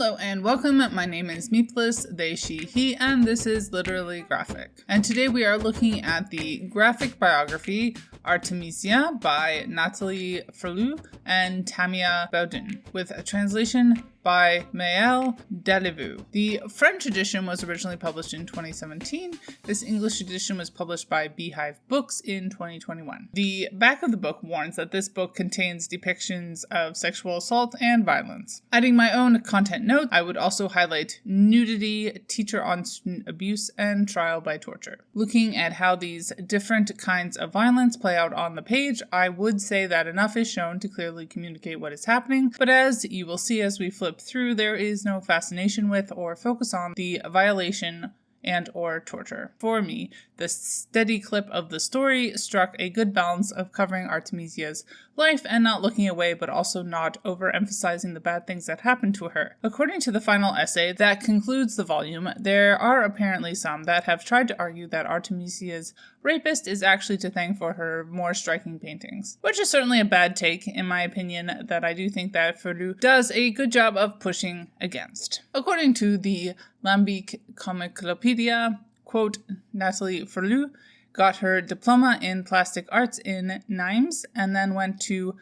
Hello and welcome, my name is Meepless, they, she, he, and this is Literally Graphic. And today we are looking at the graphic biography Artemisia by Nathalie Ferlut and Tamia Baudouin, with a translation by Maëlle Dalivu. The French edition was originally published in 2017. This English edition was published by Beehive Books in 2021. The back of the book warns that this book contains depictions of sexual assault and violence. Adding my own content note, I would also highlight nudity, teacher on student abuse, and trial by torture. Looking at how these different kinds of violence play out on the page, I would say that enough is shown to clearly communicate what is happening, but as you will see as we flip through, there is no fascination with or focus on the violation and or torture. For me, the steady clip of the story struck a good balance of covering Artemisia's life and not looking away, but also not overemphasizing the bad things that happened to her. According to the final essay that concludes the volume, there are apparently some that have tried to argue that Artemisia's rapist is actually to thank for her more striking paintings, which is certainly a bad take, in my opinion, that I do think that Ferlut does a good job of pushing against. According to the Lambic Comiclopedia, quote, Nathalie Ferlut got her diploma in plastic arts in Nimes and then went to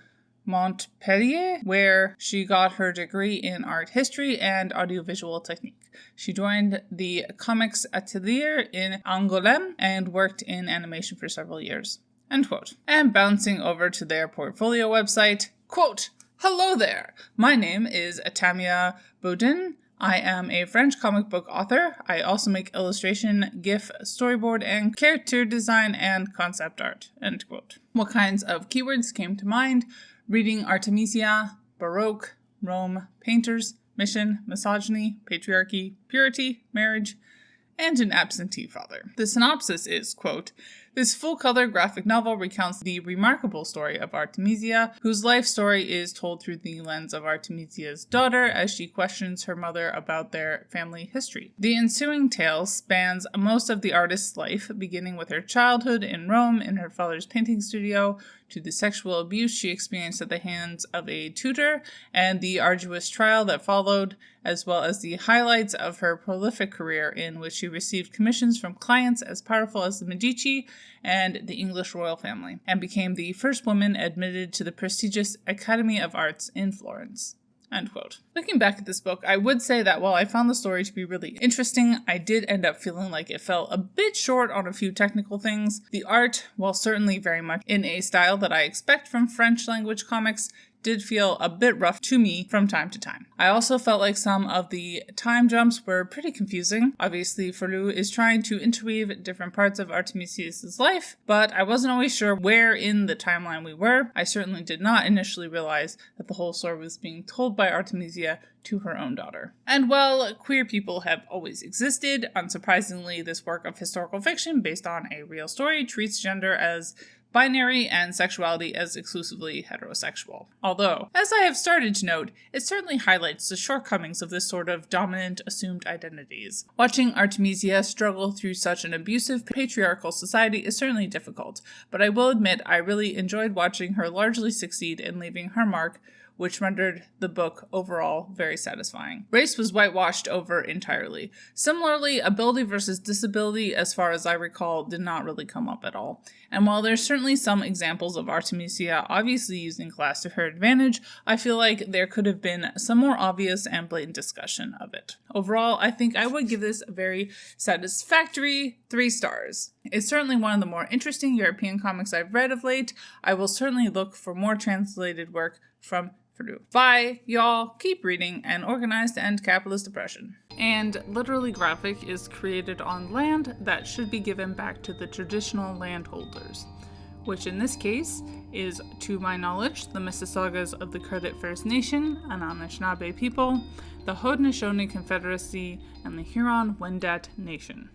Montpellier, where she got her degree in art history and audiovisual technique. She joined the Comics Atelier in Angoulême and worked in animation for several years. End quote. And bouncing over to their portfolio website, quote, hello there, my name is Tamia Baudouin. I am a French comic book author. I also make illustration, GIF, storyboard, and character design and concept art. End quote. What kinds of keywords came to mind? Reading Artemisia, Baroque, Rome, painters, mission, misogyny, patriarchy, purity, marriage, and an absentee father. The synopsis is, quote, this full-color graphic novel recounts the remarkable story of Artemisia, whose life story is told through the lens of Artemisia's daughter as she questions her mother about their family history. The ensuing tale spans most of the artist's life, beginning with her childhood in Rome in her father's painting studio, to the sexual abuse she experienced at the hands of a tutor, and the arduous trial that followed, as well as the highlights of her prolific career in which she received commissions from clients as powerful as the Medici and the English royal family, and became the first woman admitted to the prestigious Academy of Arts in Florence. End quote. Looking back at this book, I would say that while I found the story to be really interesting, I did end up feeling like it fell a bit short on a few technical things. The art, while certainly very much in a style that I expect from French language comics, did feel a bit rough to me from time to time. I also felt like some of the time jumps were pretty confusing. Obviously, Ferlut is trying to interweave different parts of Artemisia's life, but I wasn't always sure where in the timeline we were. I certainly did not initially realize that the whole story was being told by Artemisia to her own daughter. And while queer people have always existed, unsurprisingly, this work of historical fiction based on a real story treats gender as binary and sexuality as exclusively heterosexual. Although, as I have started to note, it certainly highlights the shortcomings of this sort of dominant assumed identities. Watching Artemisia struggle through such an abusive patriarchal society is certainly difficult, but I will admit I really enjoyed watching her largely succeed in leaving her mark, which rendered the book overall very satisfying. Race was whitewashed over entirely. Similarly, ability versus disability, as far as I recall, did not really come up at all. And while there's certainly some examples of Artemisia obviously using class to her advantage, I feel like there could have been some more obvious and blatant discussion of it. Overall, I think I would give this a very satisfactory 3 stars. It's certainly one of the more interesting European comics I've read of late. I will certainly look for more translated work from Ferlut. Bye, y'all. Keep reading and organize to end capitalist oppression. And Literally Graphic is created on land that should be given back to the traditional landholders, which in this case is, to my knowledge, the Mississaugas of the Credit First Nation, Anishinaabe people, the Haudenosaunee Confederacy, and the Huron-Wendat Nation.